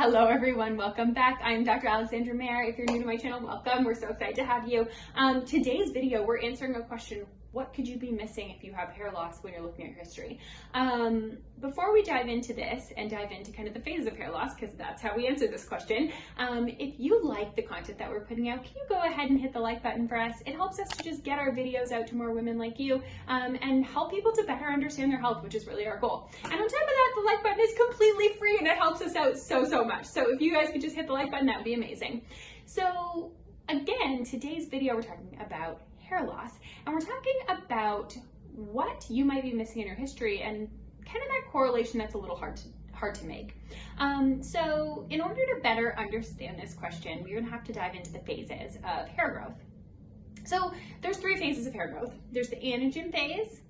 Hello everyone, welcome back. I'm Dr. Alexandra Mayer. If you're new to my channel, welcome. We're so excited to have you. Today's video, we're answering a question: what could you be missing if you have hair loss when you're looking at your history? Before we dive into this and dive into kind of the phases of hair loss, because that's how we answer this question, if you like the content that we're putting out, can you go ahead and hit the like button for us? It helps us to just get our videos out to more women like you, and help people to better understand their health, which is really our goal. And on top of that, the like button is completely free and it helps us out so much. So if you guys could just hit the like button, that would be amazing. So again, today's video, we're talking about hair loss, and we're talking about what you might be missing in your history and kind of that correlation that's a little hard to make. So in order to better understand this question, we're gonna have to dive into the phases of hair growth. So there's three phases of hair growth. There's the anagen phase,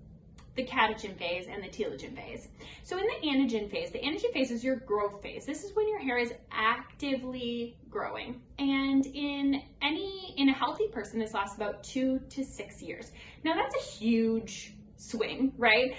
the catagen phase, and the telogen phase. So in the anagen phase is your growth phase. This is when your hair is actively growing. And in a healthy person, this lasts about 2 to 6 years. Now that's a huge swing, right?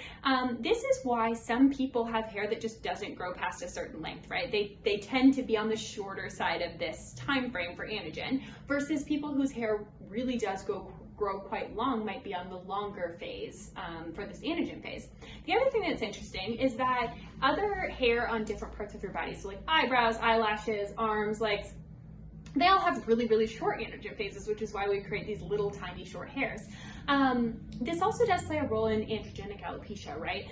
This is why some people have hair that just doesn't grow past a certain length, right? They tend to be on the shorter side of this time frame for anagen, versus people whose hair really does grow quite long might be on the longer phase for this anagen phase. The other thing that's interesting is that other hair on different parts of your body, so like eyebrows, eyelashes, arms, legs, they all have really short anagen phases, which is why we create these little tiny short hairs. This also does play a role in androgenic alopecia, right?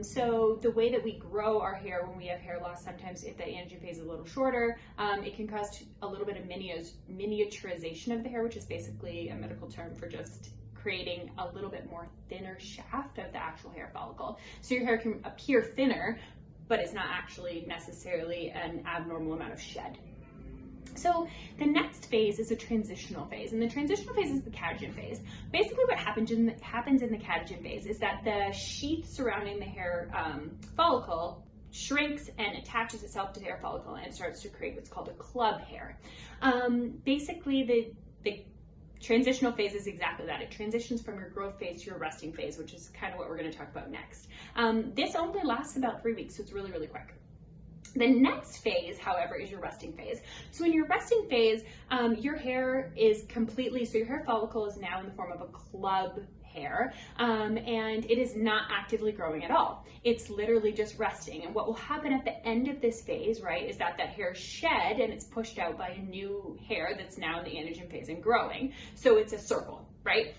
So the way that we grow our hair when we have hair loss, sometimes if the anagen phase is a little shorter, it can cause a little bit of miniaturization of the hair, which is basically a medical term for just creating a little bit more thinner shaft of the actual hair follicle. So your hair can appear thinner, but it's not actually necessarily an abnormal amount of shed. So the next phase is a transitional phase, and the transitional phase is the catagen phase. Basically what happens in the catagen phase is that the sheath surrounding the hair follicle shrinks and attaches itself to the hair follicle, and it starts to create what's called a club hair. Basically the transitional phase is exactly that. It transitions from your growth phase to your resting phase, which is kind of what we're going to talk about next. This only lasts about 3 weeks, so it's really quick. The next phase, however, is your resting phase. So in your resting phase, your hair is completely, so your hair follicle is now in the form of a club hair, and it is not actively growing at all. It's literally just resting. And what will happen at the end of this phase, right, is that hair shed and it's pushed out by a new hair that's now in the anagen phase and growing. So it's a circle, right?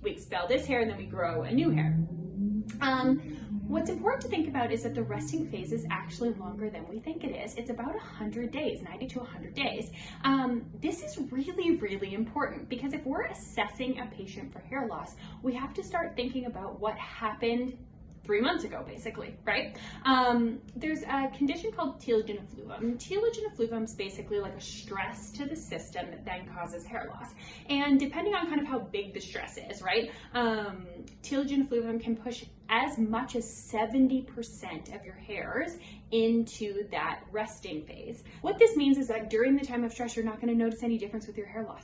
We expel this hair and then we grow a new hair. What's important to think about is that the resting phase is actually longer than we think it is. It's about 100 days, 90 to 100 days. This is really important, because if we're assessing a patient for hair loss, we have to start thinking about what happened 3 months ago, basically, right? There's a condition called telogen effluvum. Telogen effluvum is basically like a stress to the system that then causes hair loss. And depending on kind of how big the stress is, right? Telogen effluvum can push as much as 70% of your hairs into that resting phase. What this means is that during the time of stress, you're not going to notice any difference with your hair loss.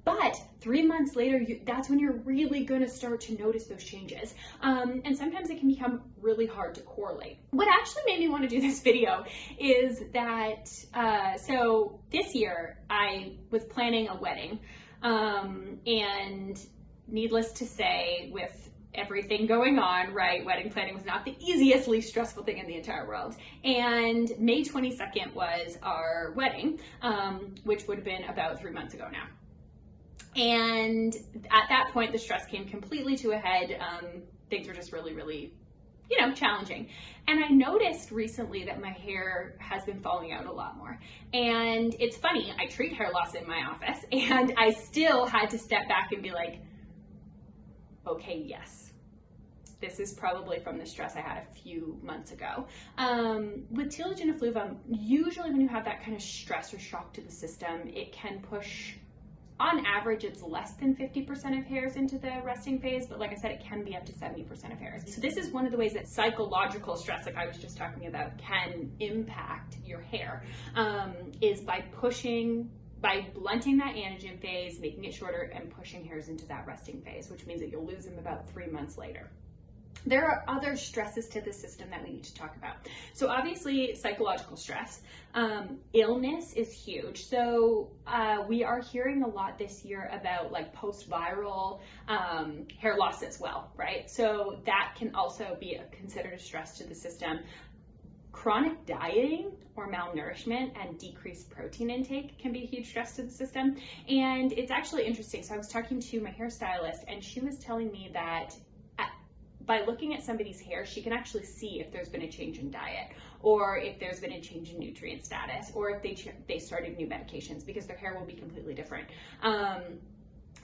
But 3 months later, that's when you're really going to start to notice those changes. And sometimes it can become really hard to correlate. What actually made me want to do this video is that, so this year I was planning a wedding, and needless to say, with everything going on, right, wedding planning was not the easiest, least stressful thing in the entire world. And May 22nd was our wedding, which would have been about 3 months ago now. And at that point, the stress came completely to a head. Things were just really, challenging. And I noticed recently that my hair has been falling out a lot more. And it's funny, I treat hair loss in my office, and I still had to step back and be like, okay, yes, this is probably from the stress I had a few months ago. With telogen effluvum, usually when you have that kind of stress or shock to the system, it can push, on average, it's less than 50% of hairs into the resting phase, but like I said, it can be up to 70% of hairs. So this is one of the ways that psychological stress, like I was just talking about, can impact your hair, is by blunting that anagen phase, making it shorter, and pushing hairs into that resting phase, which means that you'll lose them about 3 months later. There are other stresses to the system that we need to talk about. So obviously psychological stress, illness is huge. So we are hearing a lot this year about like post-viral hair loss as well, right? So that can also be considered a stress to the system. Chronic dieting or malnourishment and decreased protein intake can be a huge stress to the system. And it's actually interesting. So I was talking to my hairstylist and she was telling me that by looking at somebody's hair, she can actually see if there's been a change in diet, or if there's been a change in nutrient status, or if they started new medications, because their hair will be completely different.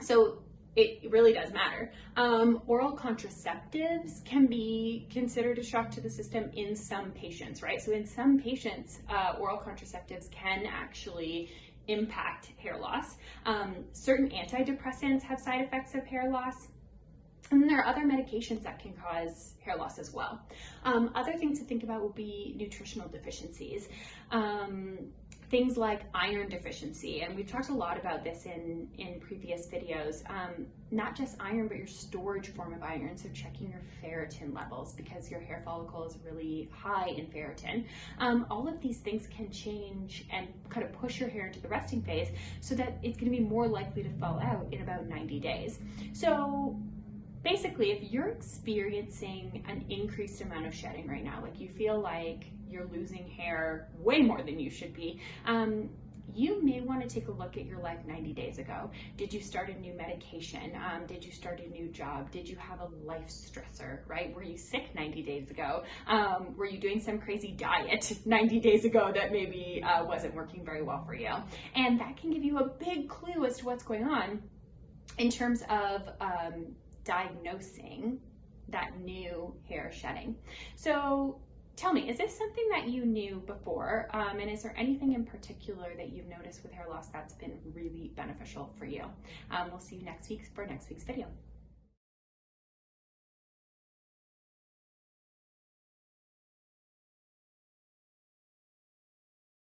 So it really does matter. Oral contraceptives can be considered a shock to the system in some patients, right? So in some patients, oral contraceptives can actually impact hair loss. Certain antidepressants have side effects of hair loss. And there are other medications that can cause hair loss as well. Other things to think about would be nutritional deficiencies. Things like iron deficiency, and we've talked a lot about this in previous videos. Not just iron, but your storage form of iron, so checking your ferritin levels because your hair follicle is really high in ferritin. All of these things can change and kind of push your hair into the resting phase so that it's going to be more likely to fall out in about 90 days. So basically, if you're experiencing an increased amount of shedding right now, like you feel like you're losing hair way more than you should be, you may want to take a look at your life 90 days ago. Did you start a new medication? Did you start a new job? Did you have a life stressor, right? Were you sick 90 days ago? Were you doing some crazy diet 90 days ago that maybe wasn't working very well for you? And that can give you a big clue as to what's going on in terms of diagnosing that new hair shedding. So tell me, is this something that you knew before? And is there anything in particular that you've noticed with hair loss that's been really beneficial for you? We'll see you next week for next week's video.